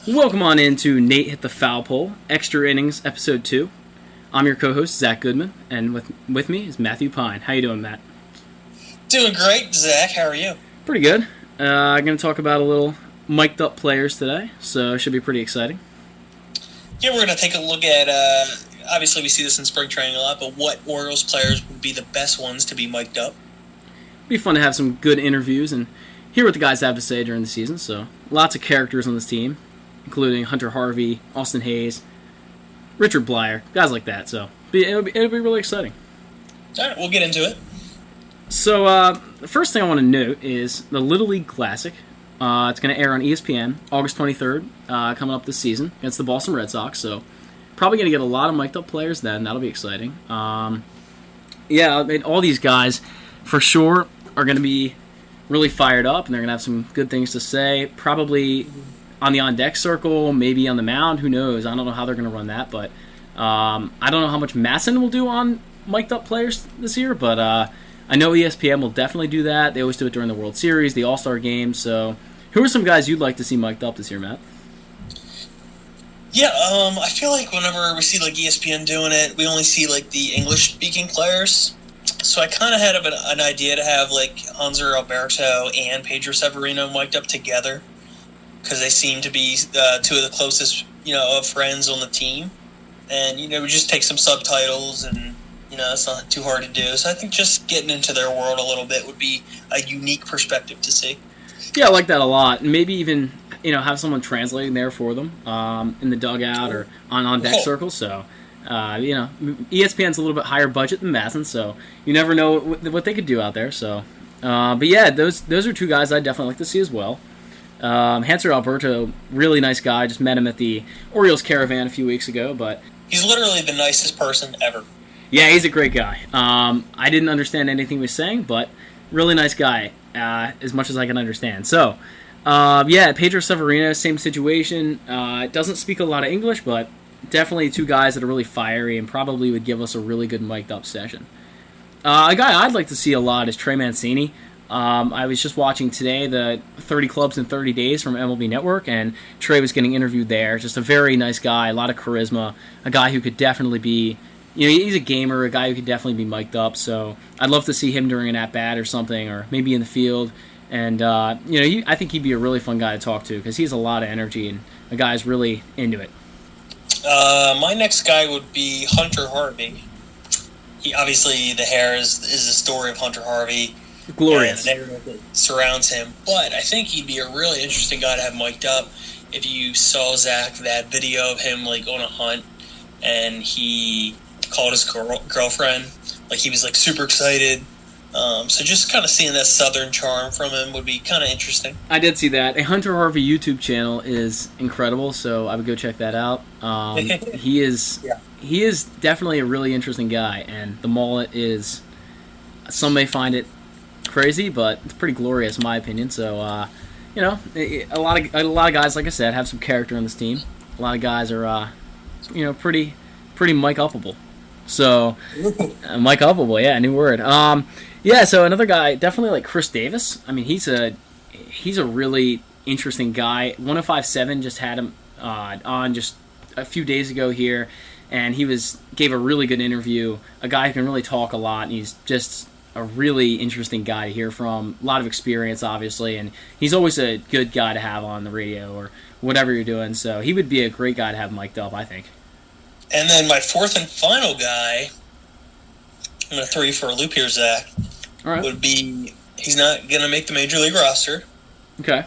Welcome on into Nate Hit the Foul Pole, Extra Innings, Episode 2. I'm your co-host, Zack Goodman, and with me is Matthew Pine. How you doing, Matt? Doing great, Zack. How are you? Pretty good. I'm going to talk about a little mic'd up players today, so it should be pretty exciting. Yeah, we're going to take a look at, obviously we see this in spring training a lot, but what Orioles players would be the best ones to be mic'd up? It'd be fun to have some good interviews and hear what the guys have to say during the season, so lots of characters on this team, including Hunter Harvey, Austin Hayes, Richard Blyer, guys like that. So it'll be really exciting. All right, we'll get into it. So the first thing I want to note is the Little League Classic. It's going to air on ESPN August 23rd, coming up this season against the Boston Red Sox. So probably going to get a lot of mic'd up players then. That'll be exciting. All these guys for sure are going to be really fired up, and they're going to have some good things to say. Probably on the on-deck circle, maybe on the mound, who knows? I don't know how they're going to run that, but I don't know how much Masson will do on mic'd-up players this year, but I know ESPN will definitely do that. They always do it during the World Series, the All-Star Game, so who are some guys you'd like to see mic'd up this year, Matt? Yeah, I feel like whenever we see like ESPN doing it, we only see like the English-speaking players. So I kind of had an idea to have like Hanser Alberto and Pedro Severino mic'd up together, because they seem to be two of the closest, of friends on the team. And, we just take some subtitles and, it's not too hard to do. So I think just getting into their world a little bit would be a unique perspective to see. Yeah, I like that a lot. And maybe even, have someone translating there for them in the dugout or on deck circles. So, ESPN's a little bit higher budget than Masson, so you never know what they could do out there. So, but yeah, those are two guys I'd definitely like to see as well. Hanser Alberto, really nice guy. Just met him at the Orioles Caravan a few weeks ago, but he's literally the nicest person ever. Yeah, he's a great guy. I didn't understand anything he was saying, but really nice guy, as much as I can understand. So, Pedro Severino, same situation. Doesn't speak a lot of English, but definitely two guys that are really fiery and probably would give us a really good mic'd up session. A guy I'd like to see a lot is Trey Mancini. I was just watching today the 30 Clubs in 30 Days from MLB Network, and Trey was getting interviewed there. Just a very nice guy, a lot of charisma, a guy who could definitely be, he's a gamer, a guy who could definitely be mic'd up. So I'd love to see him during an at-bat or something, or maybe in the field. And, I think he'd be a really fun guy to talk to because he has a lot of energy, and a guy who's really into it. My next guy would be Hunter Harvey. Obviously, the hair is the story of Hunter Harvey. Glorious. And the narrative that surrounds him. But I think he'd be a really interesting guy to have mic'd up. If you saw, Zack, that video of him like on a hunt, and he called his girlfriend, like he was like super excited. So just kind of seeing that southern charm from him would be kind of interesting. I did see that. A Hunter Harvey YouTube channel is incredible, so I would go check that out. He is definitely a really interesting guy, and the mullet is, some may find it crazy, but it's pretty glorious in my opinion. So, a lot of guys, like I said, have some character on this team. A lot of guys are, pretty mic-upable. So, mic-upable, yeah, new word. So another guy, definitely like Chris Davis. I mean, he's a really interesting guy. 1057 just had him on just a few days ago here, and he gave a really good interview. A guy who can really talk a lot, and he's just a really interesting guy to hear from. A lot of experience, obviously, and he's always a good guy to have on the radio or whatever you're doing. So he would be a great guy to have mic'd up, I think. And then my fourth and final guy, I'm going to throw you for a loop here, Zack, would be, he's not going to make the Major League roster. Okay.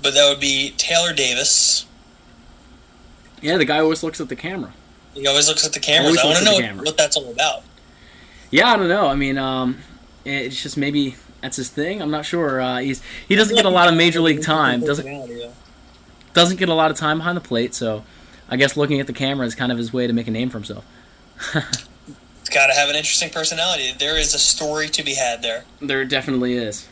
But that would be Taylor Davis. Yeah, the guy always looks at the camera. He always looks at the cameras. I want to know what that's all about. Yeah, I don't know. I mean, it's just maybe that's his thing. I'm not sure. He doesn't get a lot of Major League time. Doesn't get a lot of time behind the plate. So, I guess looking at the camera is kind of his way to make a name for himself. It's got to have an interesting personality. There is a story to be had there. There definitely is.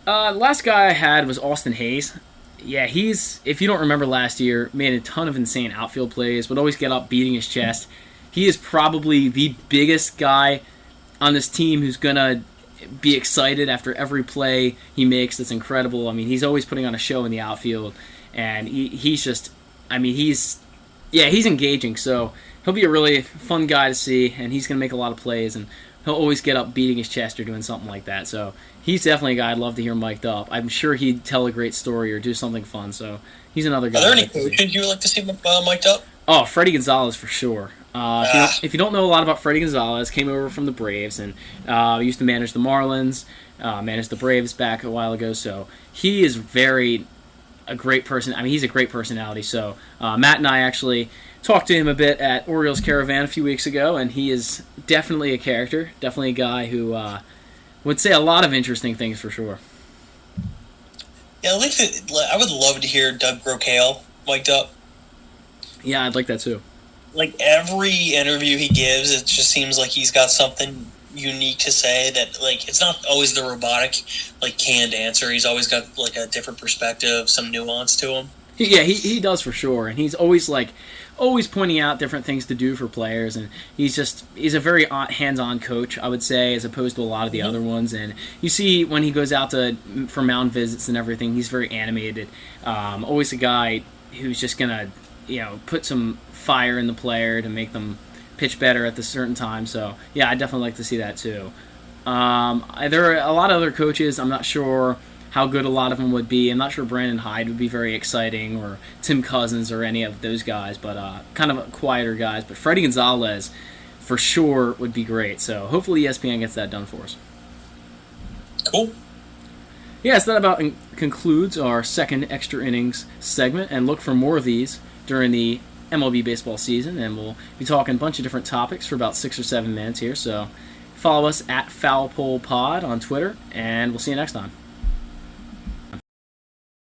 Last guy I had was Austin Hayes. Yeah, if you don't remember last year, made a ton of insane outfield plays, would always get up beating his chest. He is probably the biggest guy on this team who's going to be excited after every play he makes. That's incredible. I mean, he's always putting on a show in the outfield. and he's just, I mean, he's engaging. So he'll be a really fun guy to see, and he's going to make a lot of plays, and he'll always get up beating his chest or doing something like that. So he's definitely a guy I'd love to hear mic'd up. I'm sure he'd tell a great story or do something fun. So he's another guy. Are there any coaches you would like to see mic'd up? Oh, Freddie Gonzalez for sure. If you don't know a lot about Freddie Gonzalez, came over from the Braves and used to manage the Marlins, managed the Braves back a while ago. So he is a great person. I mean, he's a great personality. So Matt and I actually talked to him a bit at Orioles Caravan a few weeks ago, and he is definitely a character, definitely a guy who would say a lot of interesting things for sure. Yeah, I would love to hear Doug Grokale mic'd up. Yeah, I'd like that too. Like every interview he gives, it just seems like he's got something unique to say that, like, it's not always the robotic, like, canned answer. He's always got, like, a different perspective, some nuance to him. Yeah, he does for sure, and he's always pointing out different things to do for players, and he's a very hands-on coach, I would say, as opposed to a lot of the other ones. And you see when he goes out for mound visits and everything, he's very animated. Always a guy who's just gonna, put some fire in the player to make them pitch better at the certain time. So yeah, I'd definitely like to see that too. There are a lot of other coaches. I'm not sure how good a lot of them would be. I'm not sure Brandon Hyde would be very exciting, or Tim Cousins, or any of those guys, but kind of quieter guys. But Freddie Gonzalez, for sure, would be great. So hopefully ESPN gets that done for us. Cool. Yeah, so that about concludes our second Extra Innings segment, and look for more of these during the MLB baseball season, and we'll be talking a bunch of different topics for about 6 or 7 minutes here. So follow us at Foul Pole Pod on Twitter, and we'll see you next time.